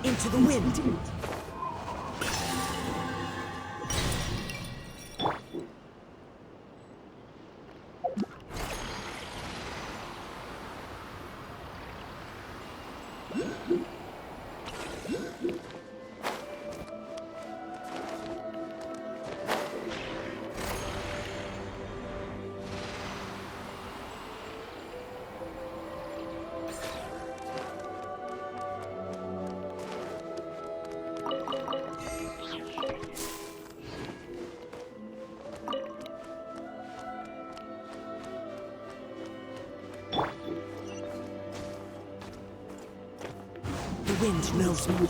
Into the wind. The wind knows me.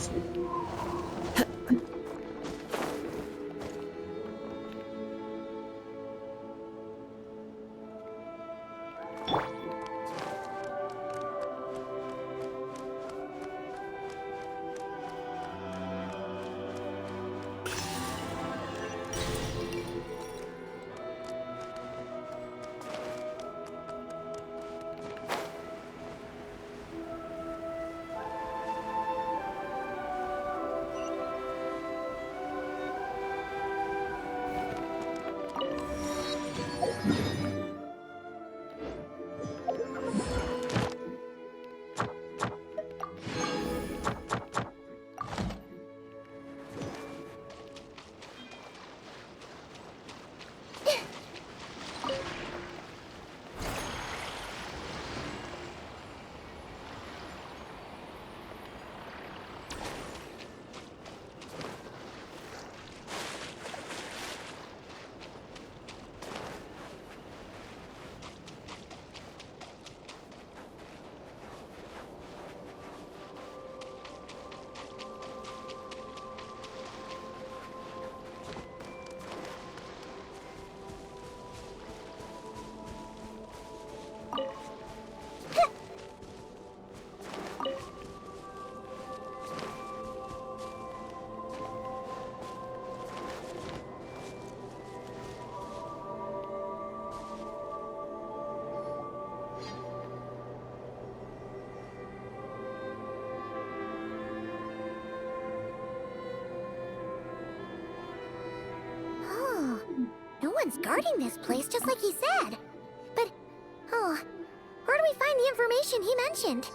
No one's guarding this place, just like he said. But information he mentioned?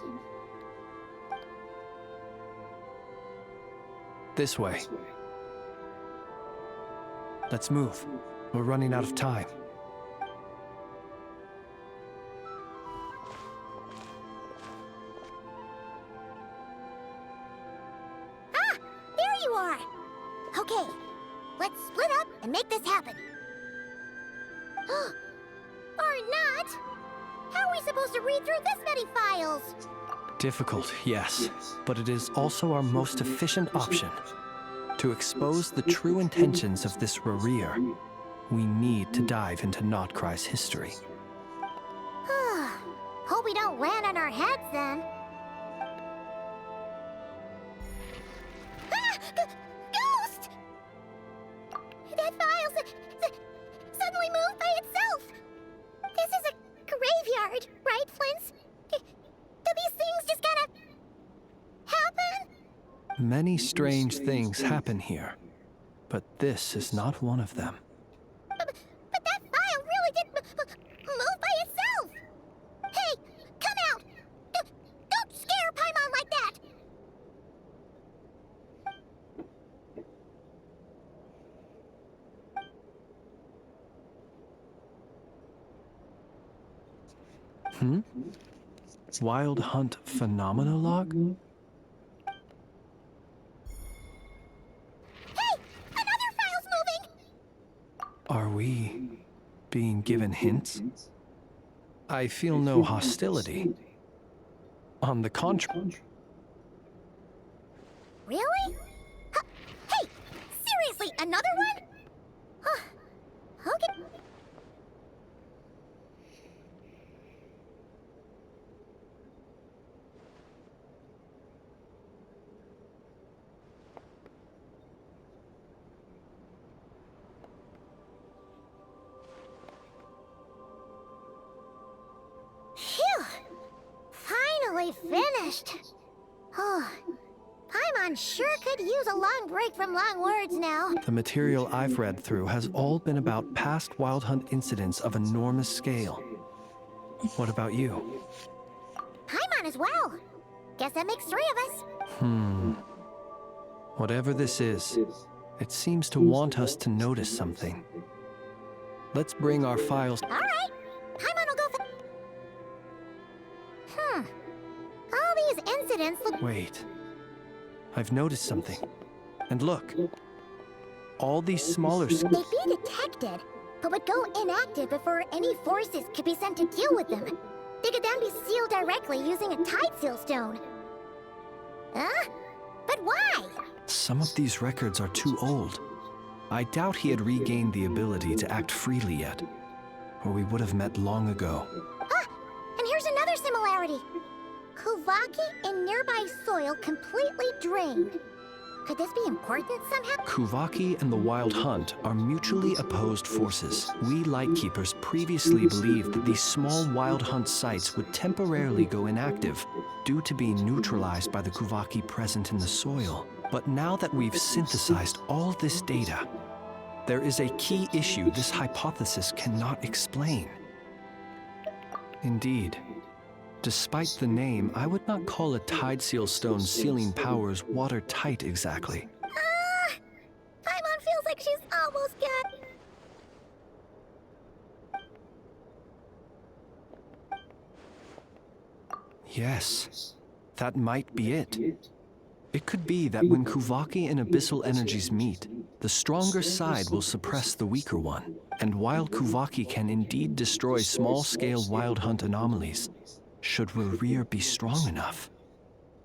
This way. Let's move. We're running out of time. Ah! There you are! Okay, let's split up and make this happen. Or not! How are we supposed to read through this many files? Difficult, yes, but it is also our most efficient option. To expose the true intentions of this Rarir, we need to dive into Notcry's history. Hope we don't land on our heads then. Ah! Ghost! That file suddenly moved by itself. This is a graveyard, right, Flint's? Do these things just kind of happen? Many strange things happen here, but this is not one of them. But that file really did move by itself. Hey, come out! Don't scare Paimon like that! Wild Hunt Phenomenologue? Hey! Another file's moving! Are we being given hints? I feel no hostility. On the contrary. Really? Hey! Seriously, another one? Okay. Phew! Finally finished! Oh, Paimon sure could use a long break from long words now. The material I've read through has all been about past Wild Hunt incidents of enormous scale. What about you? Paimon as well. Guess that makes 3 of us. Whatever this is, it seems to want us to notice something. Let's bring our files. All right. Paimon will go for... All these incidents look... Wait. I've noticed something. And look. All these smaller... They'd be detected, but would go inactive before any forces could be sent to deal with them. They could then be sealed directly using a tide seal stone. Huh? But why? Some of these records are too old. I doubt he had regained the ability to act freely yet, or we would have met long ago. Ah! And here's another similarity. Kuvaki and nearby soil completely drained. Could this be important somehow? Kuvaki and the Wild Hunt are mutually opposed forces. We Lightkeepers previously believed that these small Wild Hunt sites would temporarily go inactive due to being neutralized by the Kuvaki present in the soil. But now that we've synthesized all this data, there is a key issue this hypothesis cannot explain. Indeed. Despite the name, I would not call a tide seal stone's sealing powers watertight exactly. Paimon feels like she's almost got... Yes, that might be it. It could be that when Kuvaki and Abyssal energies meet, the stronger side will suppress the weaker one. And while Kuvaki can indeed destroy small-scale Wild Hunt anomalies, should Rarir be strong enough,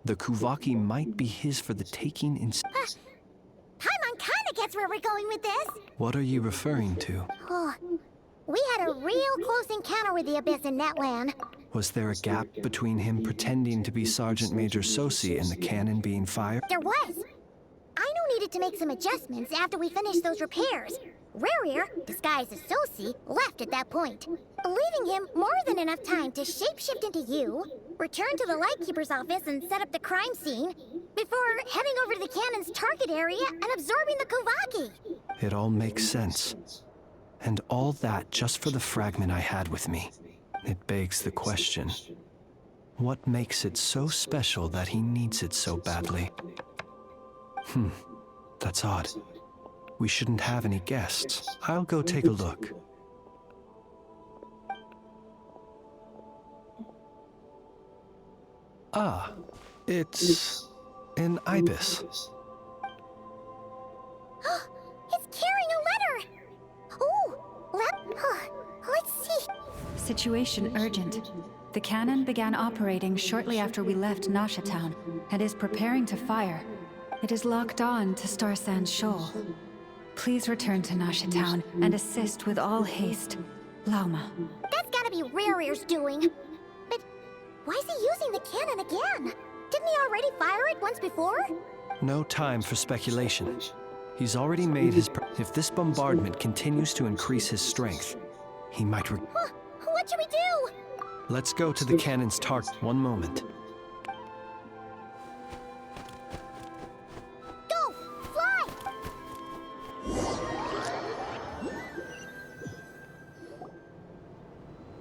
the Kuvaki might be his for the taking in... Paimon kinda gets where we're going with this. What are you referring to? Oh, we had a real close encounter with the Abyss in Netland. Was there a gap between him pretending to be Sergeant Major Sosi and the cannon being fired? There was. Aino needed to make some adjustments after we finished those repairs. Rarir, disguised as Sosi, left at that point, leaving him more than enough time to shapeshift into you, return to the Lightkeeper's office and set up the crime scene, before heading over to the cannon's target area and absorbing the Kuvaki. It all makes sense. And all that just for the fragment I had with me. It begs the question, What makes it so special that he needs it so badly? That's odd. We shouldn't have any guests. I'll go take a look. Ah, it's an ibis. It's carrying a letter! Ooh, let's see. Situation urgent. The cannon began operating shortly after we left Nasha Town and is preparing to fire. It is locked on to Star Sand Shoal. Please return to Nasha Town and assist with all haste. Lauma. That's gotta be Rare's doing. But why is he using the cannon again? Didn't he already fire it once before? No time for speculation. He's already made his... If this bombardment continues to increase his strength, he might... What should we do? Let's go to the cannon's target. One moment. Go! Fly!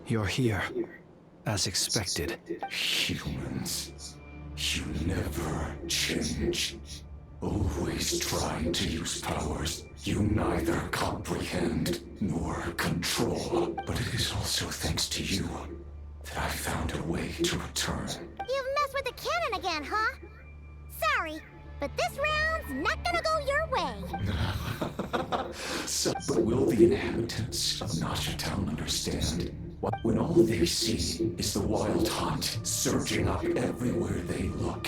You're here, as expected. Humans, you never change. Always trying to use powers you neither comprehend nor control. But it is also thanks to you that I found a way to return. You've messed with the cannon again, huh? Sorry, but this round's not gonna go your way. But will the inhabitants of Nasha Town understand? When all they see is the wild hunt surging up everywhere they look,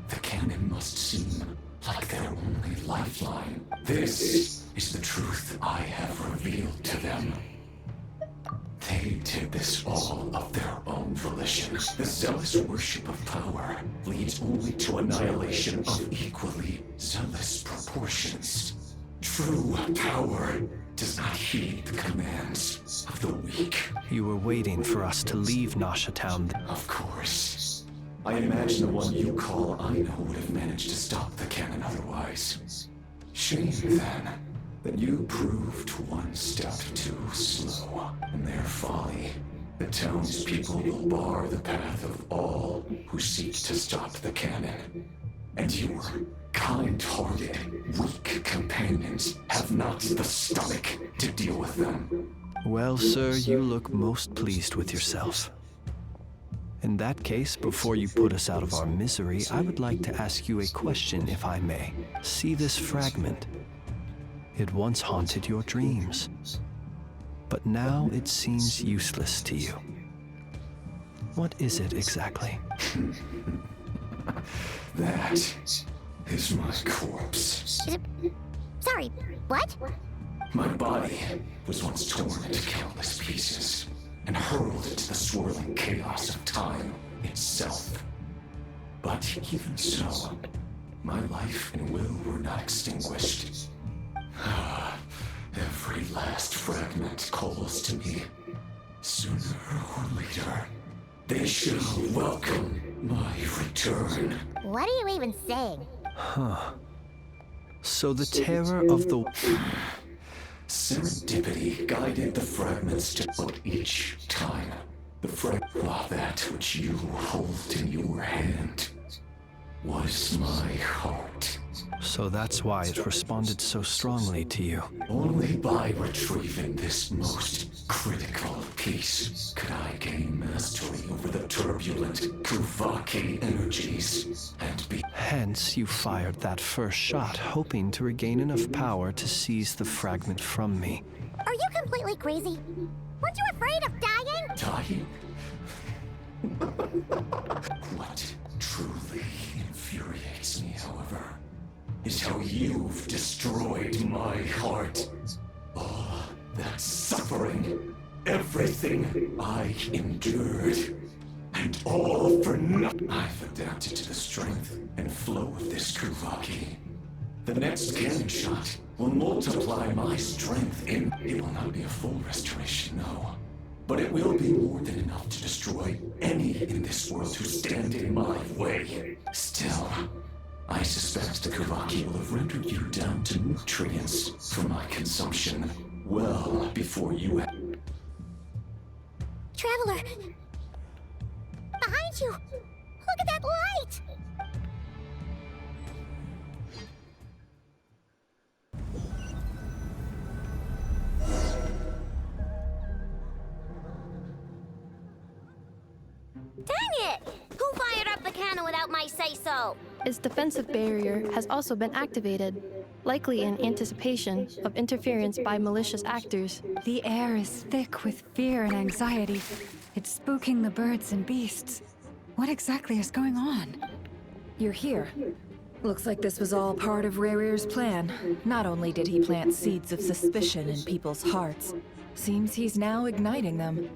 the cannon must seem like their only lifeline. This is the truth I have revealed to them. They did this all of their own volition. The zealous worship of power leads only to annihilation of equally zealous proportions. True power does not heed the commands of the weak. You were waiting for us to leave Nasha Town. Of course. I imagine the one you call Aina would have managed to stop the cannon otherwise. Shame, then, that you proved one step too slow. In their folly, the townspeople will bar the path of all who seek to stop the cannon. And your kind-hearted, weak companions have not the stomach to deal with them. Well, sir, you look most pleased with yourself. In that case, before you put us out of our misery, I would like to ask you a question, if I may. See this fragment? It once haunted your dreams, but now it seems useless to you. What is it exactly? That is my corpse. Sorry, what? My body was once torn into countless pieces and hurled into the swirling chaos of time itself. But even so, my life and will were not extinguished. Every last fragment calls to me. Sooner or later, they shall welcome my return. What are you even saying? So the terror of the... Serendipity guided the fragments to but each time. That which you hold in your hand was my heart. So that's why it responded so strongly to you. Only by retrieving this most critical piece could I gain mastery over the turbulent Kuvaki energies and be... Hence, you fired that first shot, hoping to regain enough power to seize the fragment from me. Are you completely crazy? Weren't you afraid of dying? Dying? What truly infuriates me, however, is how you've destroyed my heart. All that suffering, everything I endured, and all for nothing. I've adapted to the strength and flow of this Kuvaki. The next cannon shot will multiply my strength in... It will not be a full restoration, no. But it will be more than enough to destroy any in this world who stand in my way. Still, I suspect the Kuvaki will have rendered you down to nutrients for my consumption well before you have... Traveler! Behind behind you! Look at that light! Dang it! Who fired up the cannon without my say-so? Its defensive barrier has also been activated, likely in anticipation of interference by malicious actors. The air is thick with fear and anxiety. It's spooking the birds and beasts. What exactly is going on? You're here. Looks like this was all part of Rerir's plan. Not only did he plant seeds of suspicion in people's hearts, seems he's now igniting them.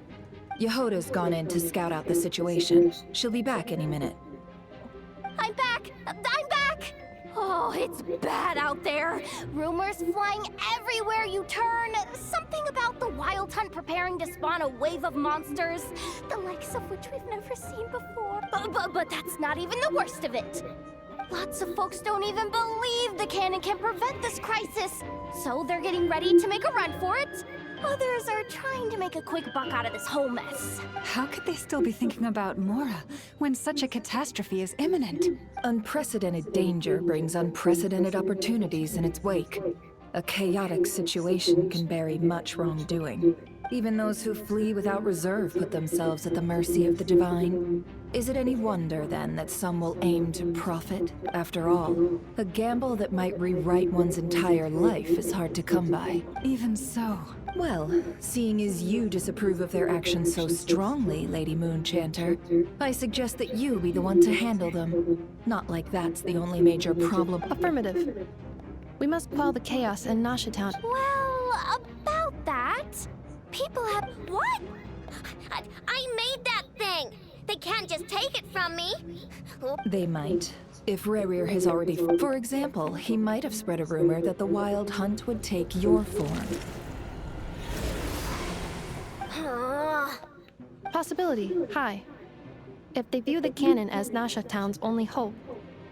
Yehoda's gone in to scout out the situation. She'll be back any minute. I'm back! I'm back! Oh, it's bad out there. Rumors flying everywhere you turn. Something about the Wild Hunt preparing to spawn a wave of monsters, the likes of which we've never seen before. But that's not even the worst of it. Lots of folks don't even believe the cannon can prevent this crisis, so they're getting ready to make a run for it. Others are trying to make a quick buck out of this whole mess. How could they still be thinking about Mora when such a catastrophe is imminent? Unprecedented danger brings unprecedented opportunities in its wake. A chaotic situation can bury much wrongdoing. Even those who flee without reserve put themselves at the mercy of the divine. Is it any wonder, then, that some will aim to profit? After all, a gamble that might rewrite one's entire life is hard to come by. Even so. Well, seeing as you disapprove of their actions so strongly, Lady Moonchanter, I suggest that you be the one to handle them. Not like that's the only major problem. Affirmative. We must quell the chaos in Nasha Town. Well, about that, people have... What? I made that thing! They can't just take it from me! They might. If Rerir has already... For example, he might have spread a rumor that the Wild Hunt would take your form. Possibility, high. If they view the cannon as Nasha Town's only hope,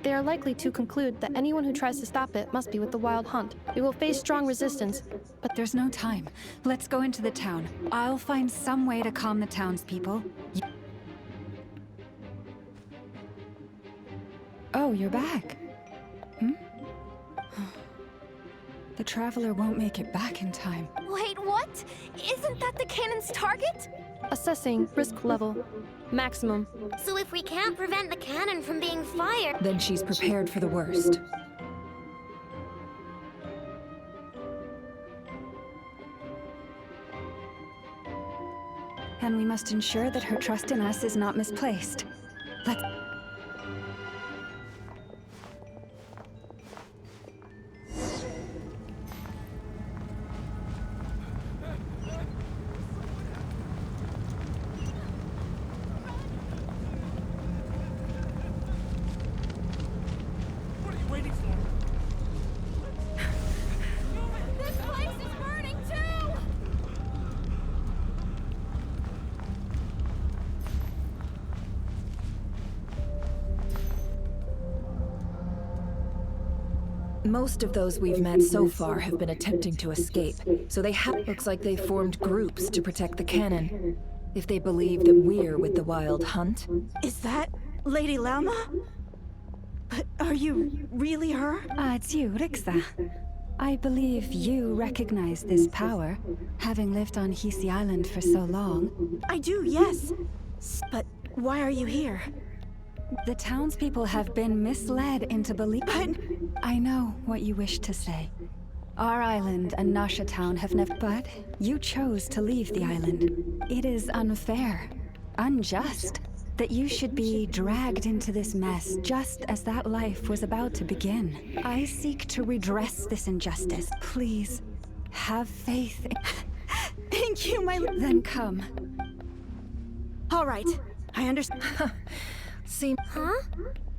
they are likely to conclude that anyone who tries to stop it must be with the Wild Hunt. We will face strong resistance, But there's no time. Let's go into the town. I'll find some way to calm the townspeople. Oh, you're back. The Traveler won't make it back in time. Wait, what? Isn't that the cannon's target? assessing risk level. Maximum. So if we can't prevent the cannon from being fired... Then she's prepared for the worst. And we must ensure that her trust in us is not misplaced. Let's... This place is burning too! Most of those we've met so far have been attempting to escape, so looks like they formed groups to protect the cannon. If they believe that we're with the Wild Hunt. Is that Lady Lama? But are you really her? It's you, Rixa. I believe you recognize this power, having lived on Hisi Island for so long. I do, yes. But why are you here? The townspeople have been misled into believing... But... I know what you wish to say. Our island and Nasha Town have never... But you chose to leave the island. It is unfair, unjust, that you should be dragged into this mess just as that life was about to begin. I seek to redress this injustice. Please, have faith in... Thank you, my... Then come. All right, I understand. See, Huh?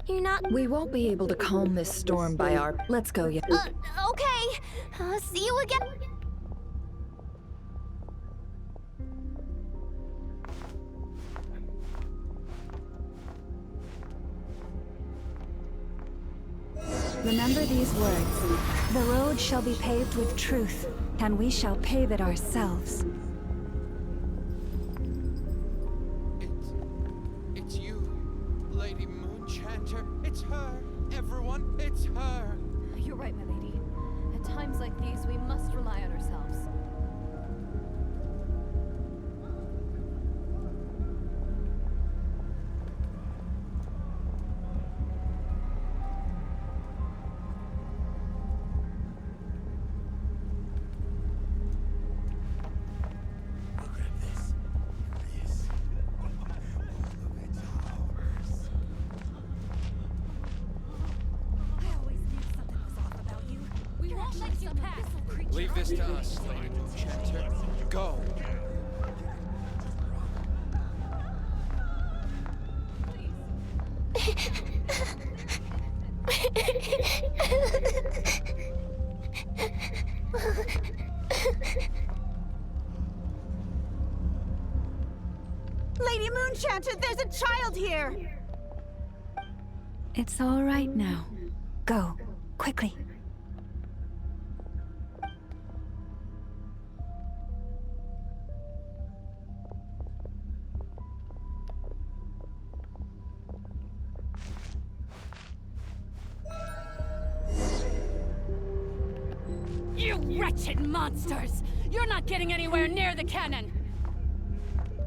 You're not... we won't be able to calm this storm by our... Let's go, yeah. Okay. See you again. Remember these words. The road shall be paved with truth, and we shall pave it ourselves. It's you. Lady Moonchanter. It's her. Everyone, it's her. You're right, my lady. At times like these, we must rely on ourselves. Leave this to us, Lady Moonchanter. Go. Lady Moonchanter, there's a child here! It's all right now. Go, quickly. You wretched monsters! You're not getting anywhere near the cannon!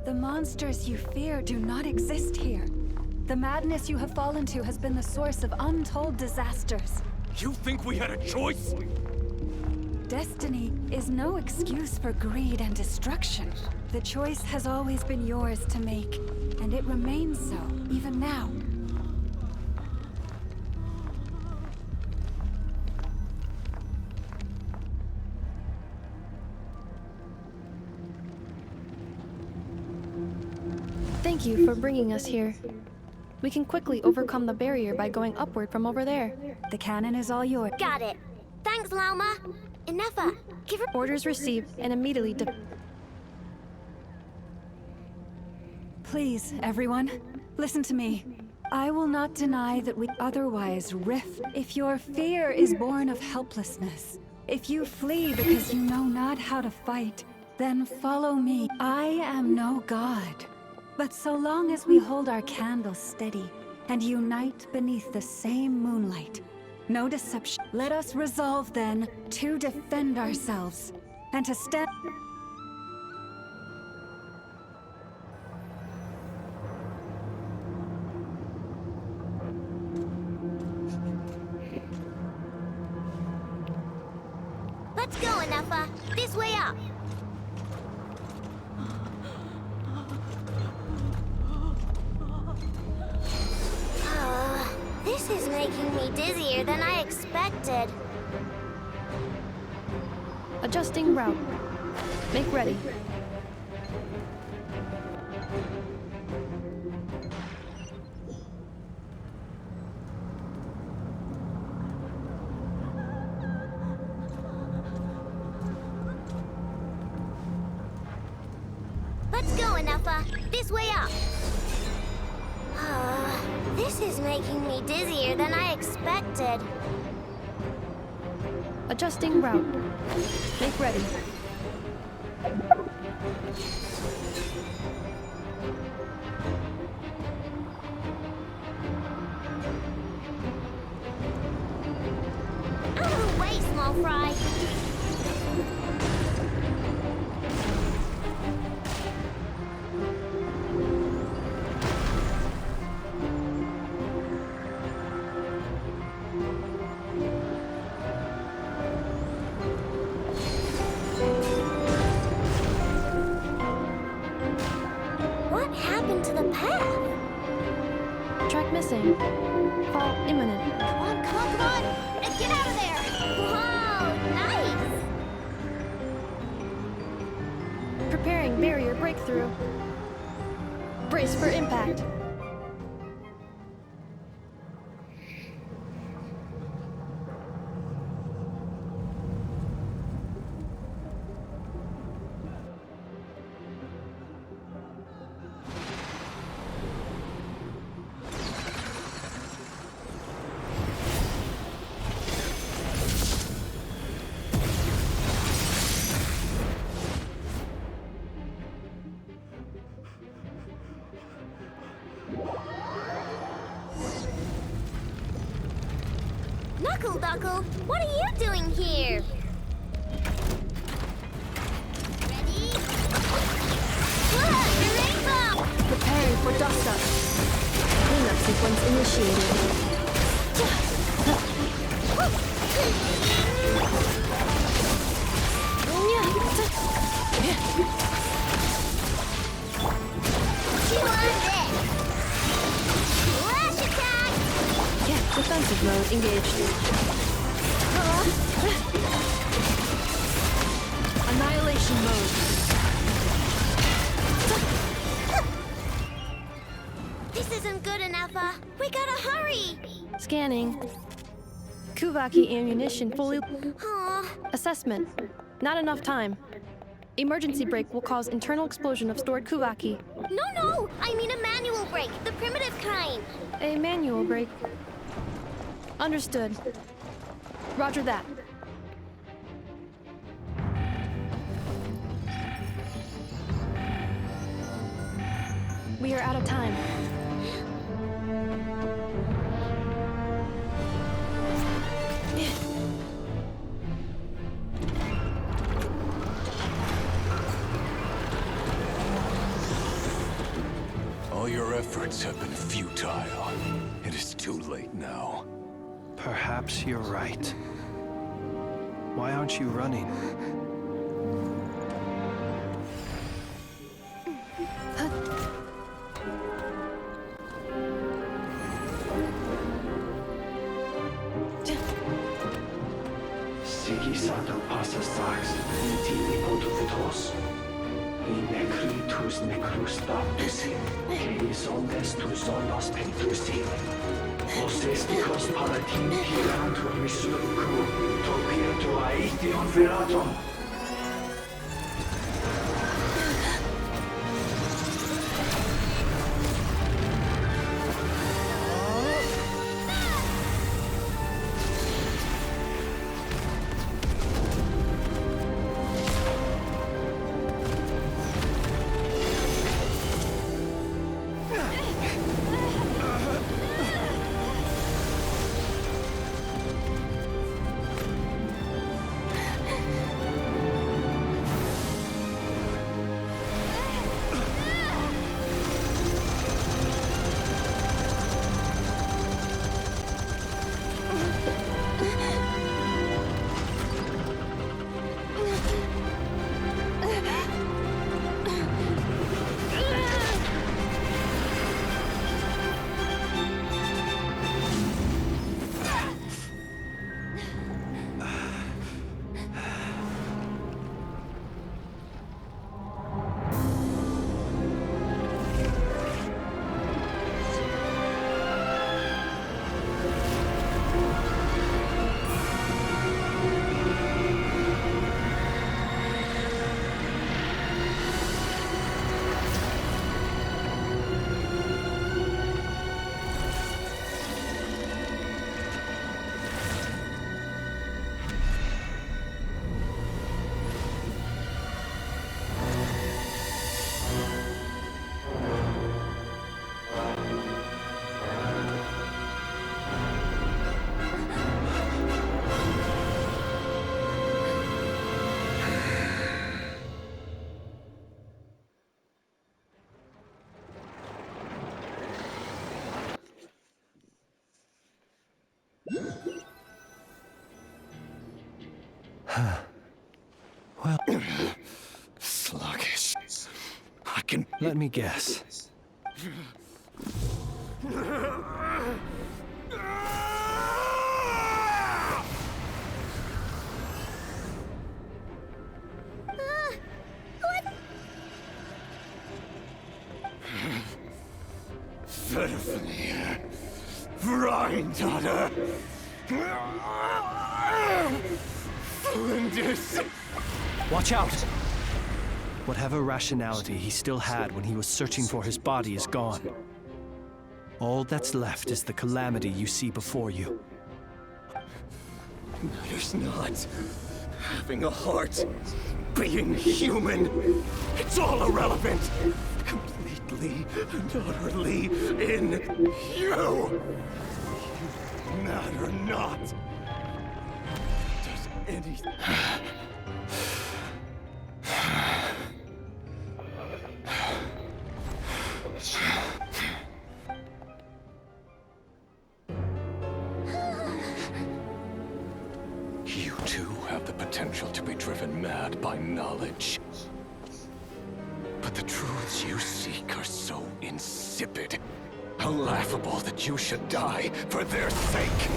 The monsters you fear do not exist here. The madness you have fallen to has been the source of untold disasters. You think we had a choice? Destiny is no excuse for greed and destruction. The choice has always been yours to make, and it remains so, even now. Thank you for bringing us here. We can quickly overcome the barrier by going upward from over there. The cannon is all yours. Got it. Thanks, Lauma. Enough. Give her. Orders received and immediately Please, everyone, listen to me. I will not deny that we otherwise rift. If your fear is born of helplessness, if you flee because you know not how to fight, then follow me. I am no god. But so long as we hold our candles steady and unite beneath the same moonlight, no deception. Let us resolve then to defend ourselves and to stand. Let's go, Anafa. This way up. This is making me dizzier than I expected. adjusting route. Make ready. Let's go, Anafa. This way up. This is making me dizzier than I expected. Adjusting route. Make ready. Out of the way, small fry. What happened to the path? Track missing. Fall imminent. Come on, come on, come on! Get out of there! Whoa, nice! Preparing barrier breakthrough. Brace for impact. Duckle, what are you doing here? Ready? Whoa, rainbow! Preparing for dust up. Cleanup sequence initiated. You want this? Flash attack! Yeah, defensive mode engaged. Annihilation mode. This isn't good enough, we gotta hurry! Scanning. Kuvaki ammunition fully... Aw, Assessment. Not enough time. Emergency brake will cause internal explosion of stored Kuvaki. no! I mean a manual brake, the primitive kind. A manual brake. Understood. Roger that. We are out of time. All your efforts have been futile. It is too late now. Perhaps you're right. Why aren't you running? Sigisata passa sax, intini potofutos. In necritus necrus baptusi, ceis ondes tu zonos pentusi. Os esticos palatin pirantur misurcu, topirtu aetion veratum. Well, Sluggish. I can... let me guess. Verfnir. Vrindaughter. Flinders. Watch out! Whatever rationality he still had when he was searching for his body is gone. All that's left is the calamity you see before you. Matters not. Having a heart. Being human. It's all irrelevant. Completely and utterly in you. You matter not. anything. You too have the potential to be driven mad by knowledge. But the truths you seek are so insipid. How laughable that you should die for their sake.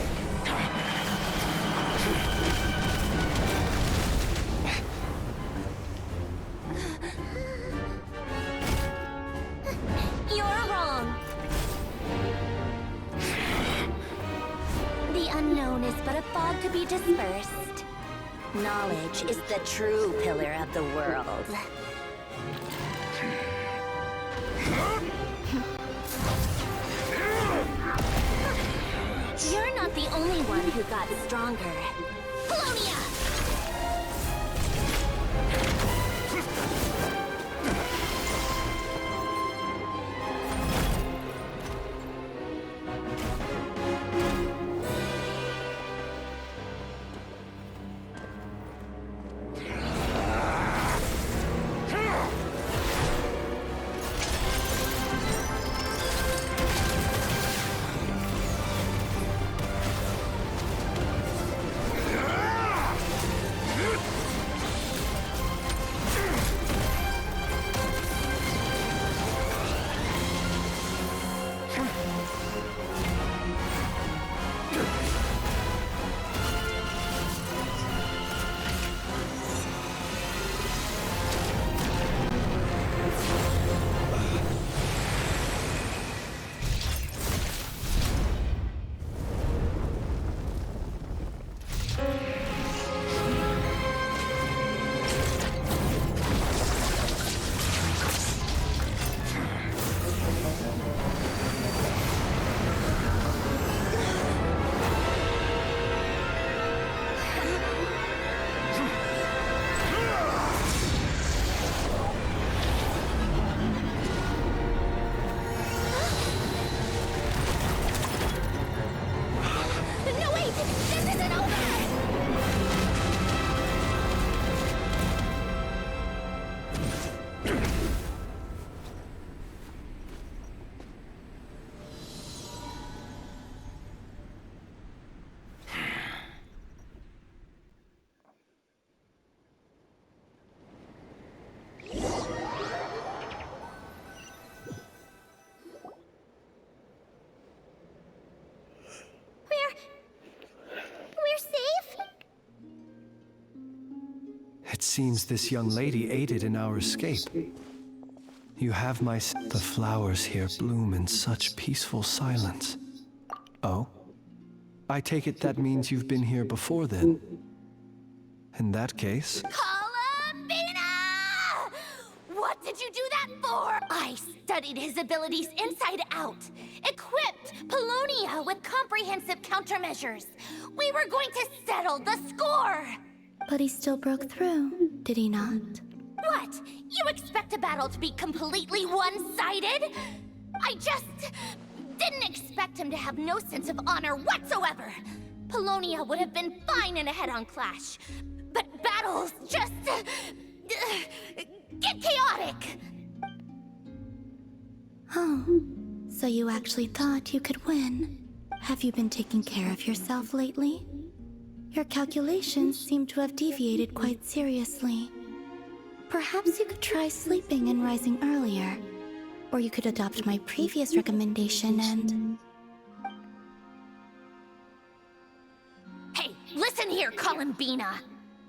You're wrong. The unknown is but a fog to be dispersed. Knowledge is the true pillar of the world. You're not the only one who got stronger. Polonia! We're safe? It seems this young lady aided in our escape. You have the flowers here bloom in such peaceful silence. Oh? I take it that means you've been here before then. In that case... Columbina! What did you do that for? I studied his abilities inside out. Equipped Polonia with comprehensive countermeasures. We were going to settle the score! But he still broke through, did he not? What? You expect a battle to be completely one-sided? I just didn't expect him to have no sense of honor whatsoever. Polonia would have been fine in a head-on clash. But battles just... get chaotic! Oh, so you actually thought you could win. Have you been taking care of yourself lately? Your calculations seem to have deviated quite seriously. Perhaps you could try sleeping and rising earlier. Or you could adopt my previous recommendation and... Hey, listen here, Columbina!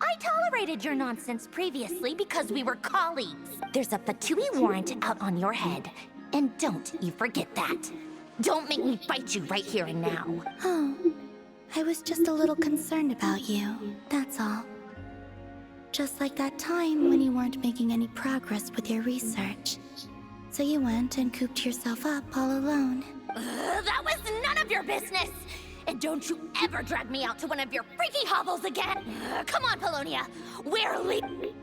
I tolerated your nonsense previously because we were colleagues. There's a Fatui warrant out on your head. And don't you forget that. Don't make me fight you right here and now. Oh, I was just a little concerned about you, that's all. Just like that time when you weren't making any progress with your research. So you went and cooped yourself up all alone. That was none of your business! And don't you ever drag me out to one of your freaky hovels again! Come on, Polonia! We're leaving!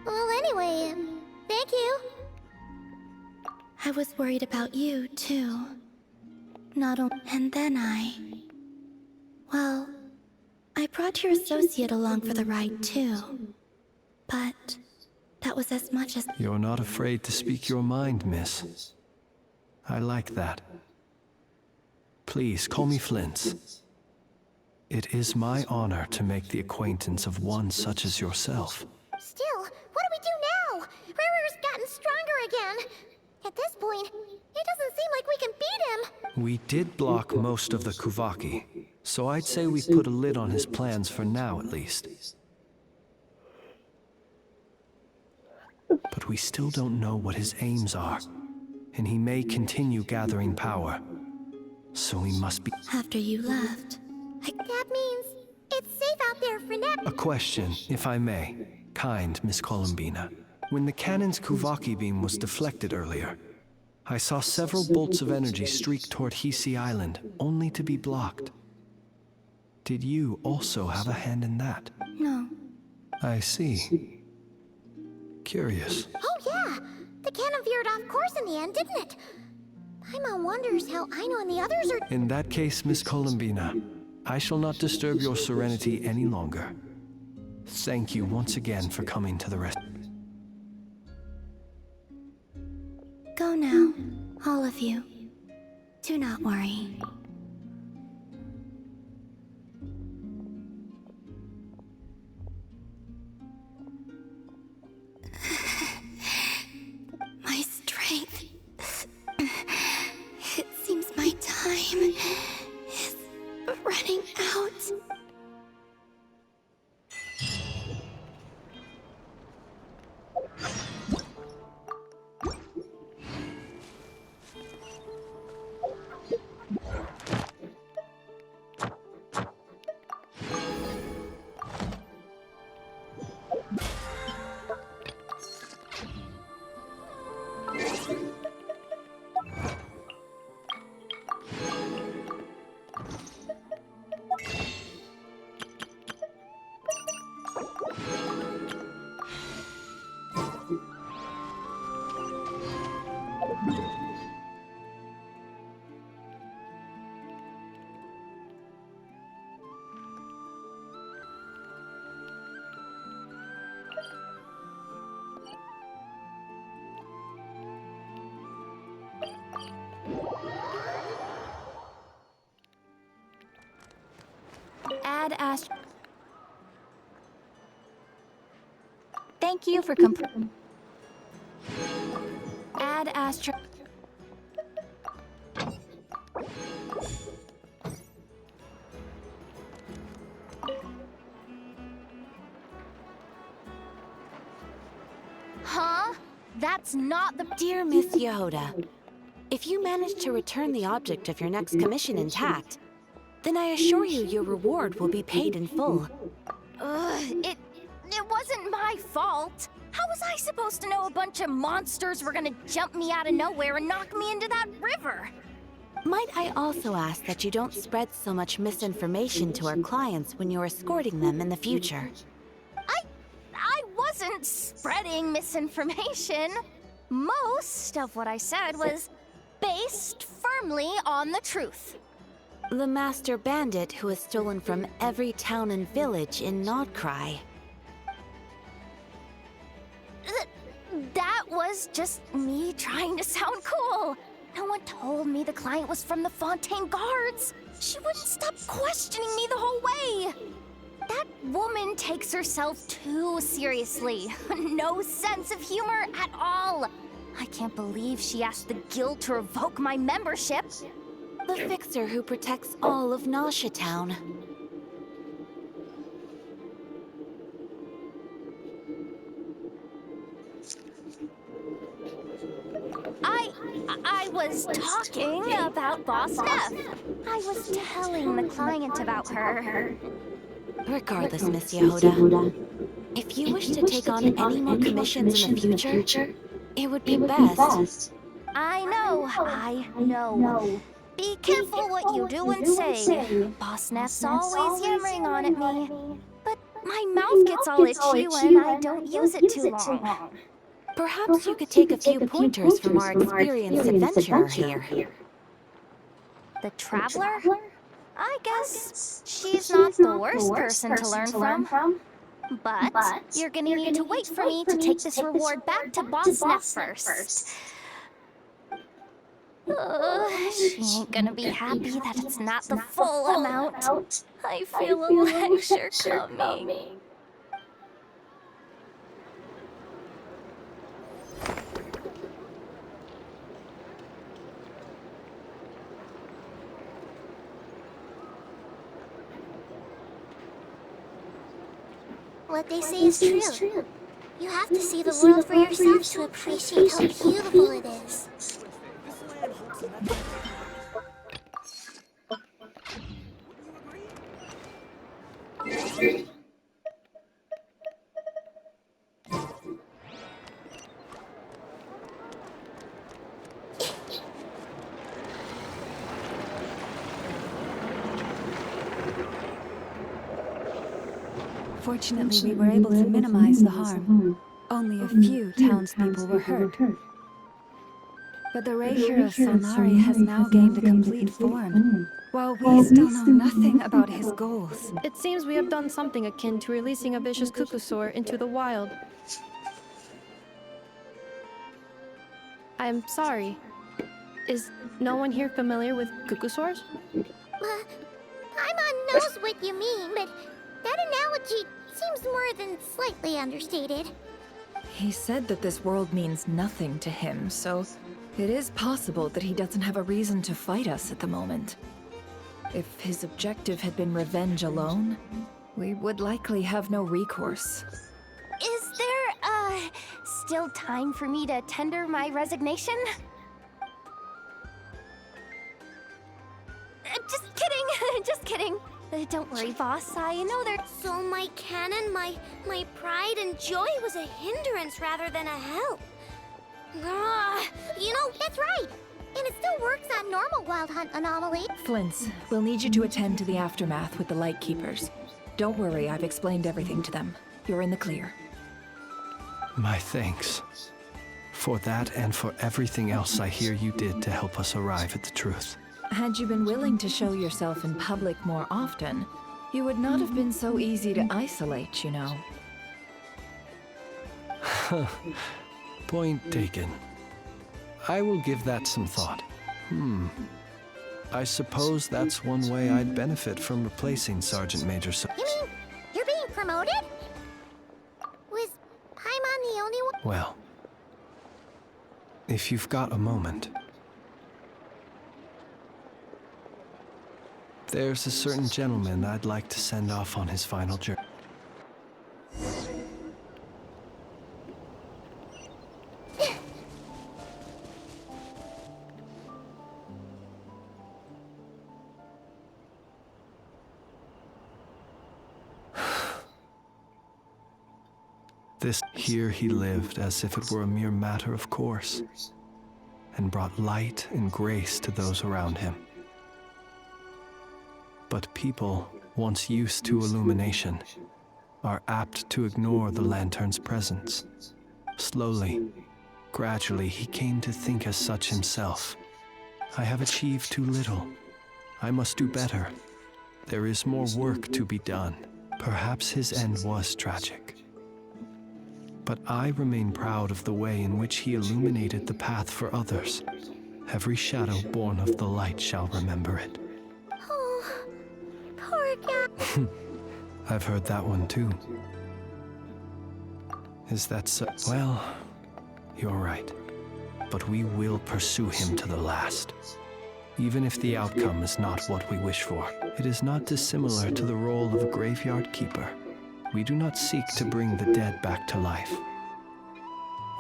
Well, anyway, thank you. I was worried about you, too. Not only. And then well, I brought your associate along for the ride too. But that was as much as. You're not afraid to speak your mind, miss. I like that. Please call me Flint's. It is my honor to make the acquaintance of one such as yourself. Still, what do we do now? Rarer's gotten stronger again. At this point, it doesn't seem like we can beat him. We did block most of the Kuvaki, so I'd say we put a lid on his plans for now at least. But we still don't know what his aims are, and he may continue gathering power. So we must be— After you left, That means it's safe out there for now. A question, if I may. Kind Miss Columbina. When the cannon's Kuvaki beam was deflected earlier, I saw several bolts of energy streak toward Hisi Island, only to be blocked. Did you also have a hand in that? no. I see. Curious. Oh yeah, the cannon veered off course in the end, didn't it? Paimon wonders how Aino and the others are— In that case, Miss Columbina, I shall not disturb your serenity any longer. Thank you once again for coming to the rescue. Go now, all of you. Do not worry. My strength. It seems my time is running out. Add Thank you for Add Astro. Huh? That's not the— Dear Miss Yehoda, if you manage to return the object of your next commission intact, then I assure you your reward will be paid in full. It wasn't my fault. How was I supposed to know a bunch of monsters were gonna jump me out of nowhere and knock me into that river? Might I also ask that you don't spread so much misinformation to our clients when you're escorting them in the future? I wasn't spreading misinformation. Most of what I said was based firmly on the truth. The master bandit who has stolen from every town and village in Nodcry. That was just me trying to sound cool. No one told me the client was from the Fontaine Guards. She wouldn't stop questioning me the whole way. That woman takes herself too seriously. No sense of humor at all. I can't believe she asked the guild to revoke my membership. The fixer who protects all of Nasha Town. I was talking about Boss Neff. I was telling the client about her. Regardless, Miss Yehoda, if you wish to take on any more commissions in the future, it would be best. I know. Be careful what you do and say. Boss Neff's always yammering on at me. But my mouth gets all itchy when I don't use it too long. Perhaps you could take a few pointers from our experienced adventurer here. The Traveler? I guess she's not the worst person to learn from. But you're gonna need to wait for me to take this reward back to Boss Neff first. She ain't gonna be happy that it's not the full amount. I feel a lecture coming. What they say is true. You have to see the world for yourself to appreciate how beautiful it is. Fortunately, we were able to minimize the harm. Only a few townspeople were hurt. But the Ray hero Salnari has now gained a complete form, while we still know nothing about his goals. It seems we have done something akin to releasing a vicious Cuckoosaur into the wild. I'm sorry. Is no one here familiar with Cuckoosaurs? I'm on knows what you mean, but that analogy seems more than slightly understated. He said that this world means nothing to him, so it is possible that he doesn't have a reason to fight us at the moment. If his objective had been revenge alone, we would likely have no recourse. Is there, still time for me to tender my resignation? Just kidding, just kidding. Don't worry, boss, I know there's... So my canon, my pride and joy was a hindrance rather than a help. You know, that's right. And it still works on normal Wild Hunt anomaly. Flintz, we'll need you to attend to the aftermath with the Lightkeepers. Don't worry, I've explained everything to them. You're in the clear. My thanks. For that and for everything else I hear you did to help us arrive at the truth. Had you been willing to show yourself in public more often, you would not have been so easy to isolate, you know. Point taken. I will give that some thought. I suppose that's one way I'd benefit from replacing Sergeant Major You mean, you're being promoted? Was Paimon the only one? Well, if you've got a moment. There's a certain gentleman I'd like to send off on his final journey. Here he lived as if it were a mere matter of course, and brought light and grace to those around him. But people, once used to illumination, are apt to ignore the lantern's presence. Slowly, gradually, he came to think as such himself. I have achieved too little. I must do better. There is more work to be done. Perhaps his end was tragic. But I remain proud of the way in which he illuminated the path for others. Every shadow born of the light shall remember it. Oh, poor guy. I've heard that one too. Is that so? Well, you're right. But we will pursue him to the last. Even if the outcome is not what we wish for, it is not dissimilar to the role of a graveyard keeper. We do not seek to bring the dead back to life,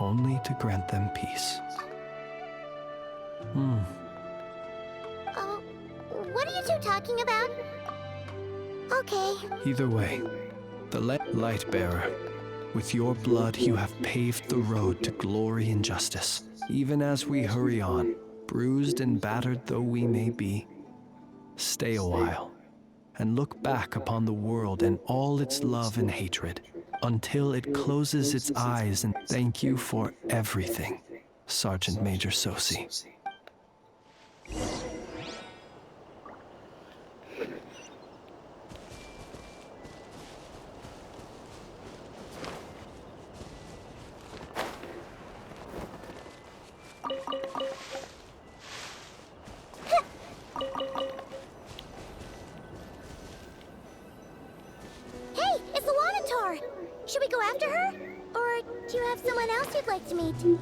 only to grant them peace. What are you two talking about? Okay. Either way, the light bearer, with your blood you have paved the road to glory and justice. Even as we hurry on, bruised and battered though we may be, stay a while and look back upon the world and all its love and hatred until it closes its eyes, and thank you for everything, Sergeant Major Sosi. Should we go after her? Or do you have someone else you'd like to meet?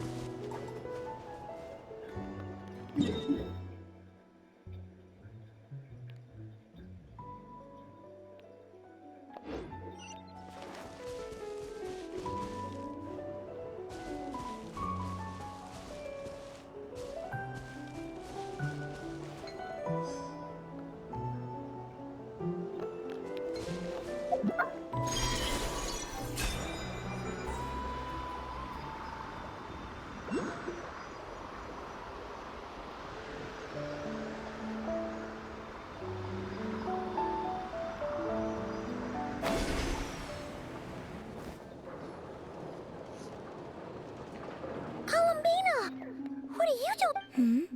What are you doing?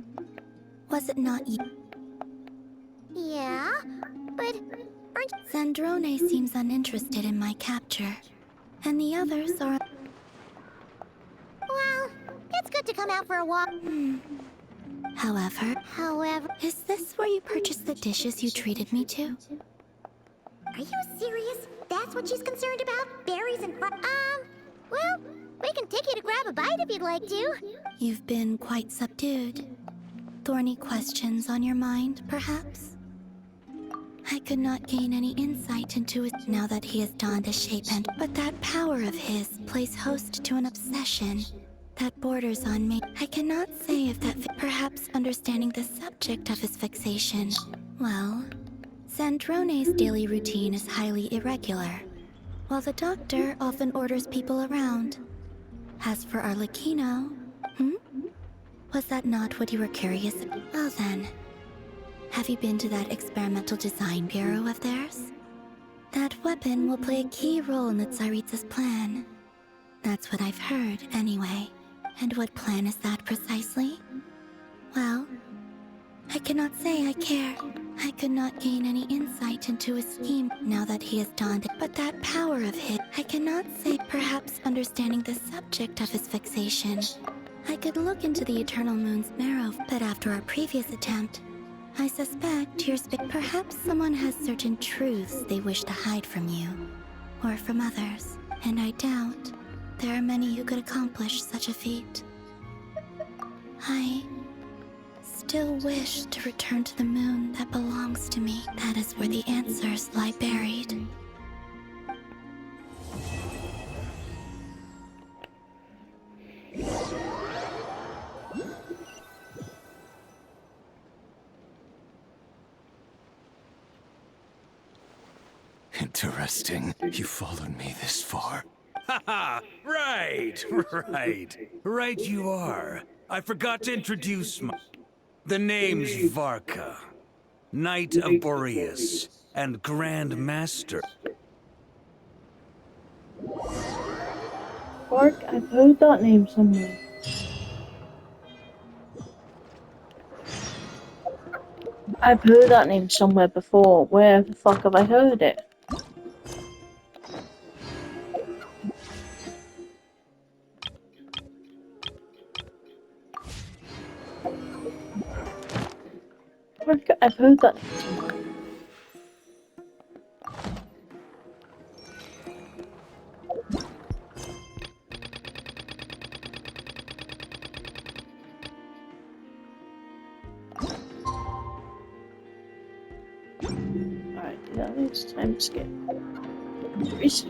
Was it not you? Yeah, but aren't Zandrone seems uninterested in my capture, and the others are... Well, it's good to come out for a walk. However, is this where you purchased the dishes you treated me to? Are you serious? That's what she's concerned about? Berries and well, we can take you to grab a bite if you'd like to. You've been quite subdued. Thorny questions on your mind, perhaps? I could not gain any insight into it now that he has donned a shape but that power of his plays host to an obsession that borders on me. I cannot say if that perhaps understanding the subject of his fixation. Well, Zandrone's daily routine is highly irregular, while the doctor often orders people around. As for Arlecchino, was that not what you were curious about? Well then, have you been to that experimental design bureau of theirs? That weapon will play a key role in the Tsaritsa's plan. That's what I've heard, anyway. And what plan is that precisely? Well, I cannot say I care. I could not gain any insight into his scheme now that he has donned it. But that power of his, I cannot say, perhaps understanding the subject of his fixation. I could look into the Eternal Moon's marrow, but after our previous attempt, I suspect perhaps someone has certain truths they wish to hide from you, or from others, and I doubt there are many who could accomplish such a feat. I still wish to return to the moon that belongs to me. That is where the answers lie buried. Interesting. You followed me this far. Haha! Right! Right you are. I forgot to introduce the name's Varka, Knight of Boreas, and Grand Master. Vark, I've heard that name somewhere. I've heard that name somewhere before. Where the fuck have I heard it? I've heard that name somewhere. Alright, now it's time to skip. Reset.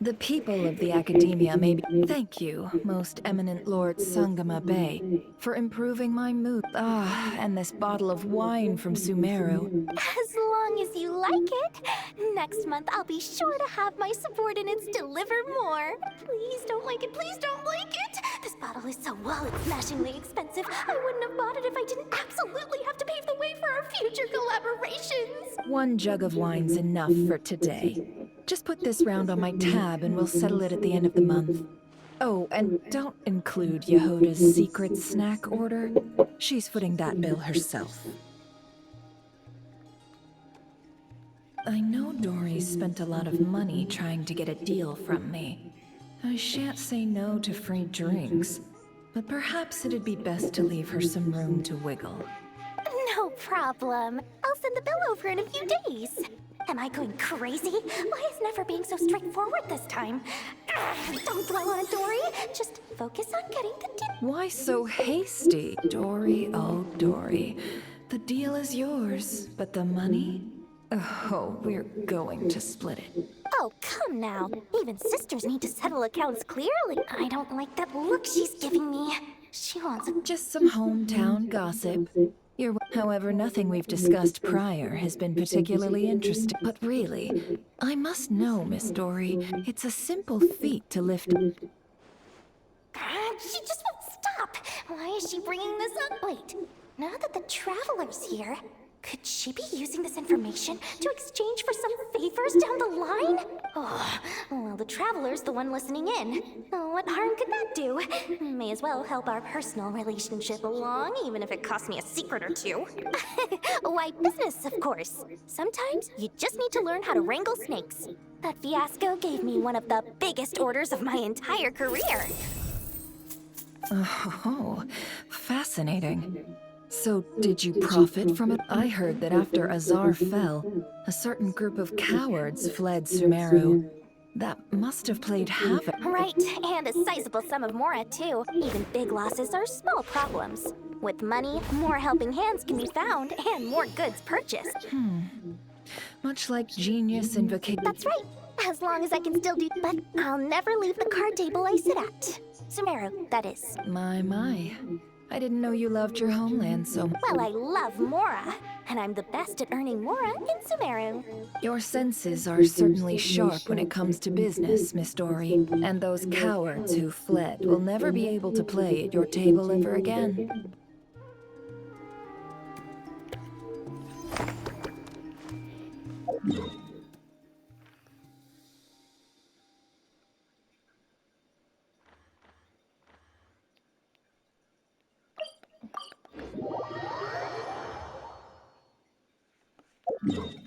The people of the Academia may be— Thank you, most eminent Lord Sangama Bey, for improving my mood. Ah, and this bottle of wine from Sumeru. As long as you like it. Next month, I'll be sure to have my subordinates deliver more. Please don't like it, please don't like it! This bottle is so wallet-smashingly expensive. I wouldn't have bought it if I didn't absolutely have to pave the way for our future collaborations. One jug of wine's enough for today. Just put this round on my tab and we'll settle it at the end of the month. Oh, and don't include Yehoda's secret snack order. She's footing that bill herself. I know Dory's spent a lot of money trying to get a deal from me. I shan't say no to free drinks, but perhaps it'd be best to leave her some room to wiggle. No problem. I'll send the bill over in a few days. Am I going crazy? Why is Never being so straightforward this time? Don't dwell on it, Dory. Just focus on getting the dinner. Why so hasty? Dory, oh Dory. The deal is yours, but the money? Oh, we're going to split it. Oh, come now. Even sisters need to settle accounts clearly. I don't like that look she's giving me. She wants just some hometown gossip. However, nothing we've discussed prior has been particularly interesting. But really, I must know, Miss Dory, it's a simple feat to lift. She just won't stop. Why is she bringing this up? Wait, now that the Traveler's here, could she be using this information to exchange for some favors down the line? Oh, well, the Traveler's the one listening in. Oh, what harm could that do? May as well help our personal relationship along, even if it costs me a secret or two. Why, business, of course. Sometimes you just need to learn how to wrangle snakes. That fiasco gave me one of the biggest orders of my entire career. Oh, fascinating. So, did you profit from it? I heard that after Azar fell, a certain group of cowards fled Sumeru. That must have played havoc. Right, and a sizable sum of Mora, too. Even big losses are small problems. With money, more helping hands can be found, and more goods purchased. Much like genius invocation. That's right, as long as I can still do— But I'll never leave the card table I sit at. Sumeru, that is. My. I didn't know you loved your homeland so much. Well, I love Mora, and I'm the best at earning Mora in Sumeru. Your senses are certainly sharp when it comes to business, Miss Dory. And those cowards who fled will never be able to play at your table ever again. No.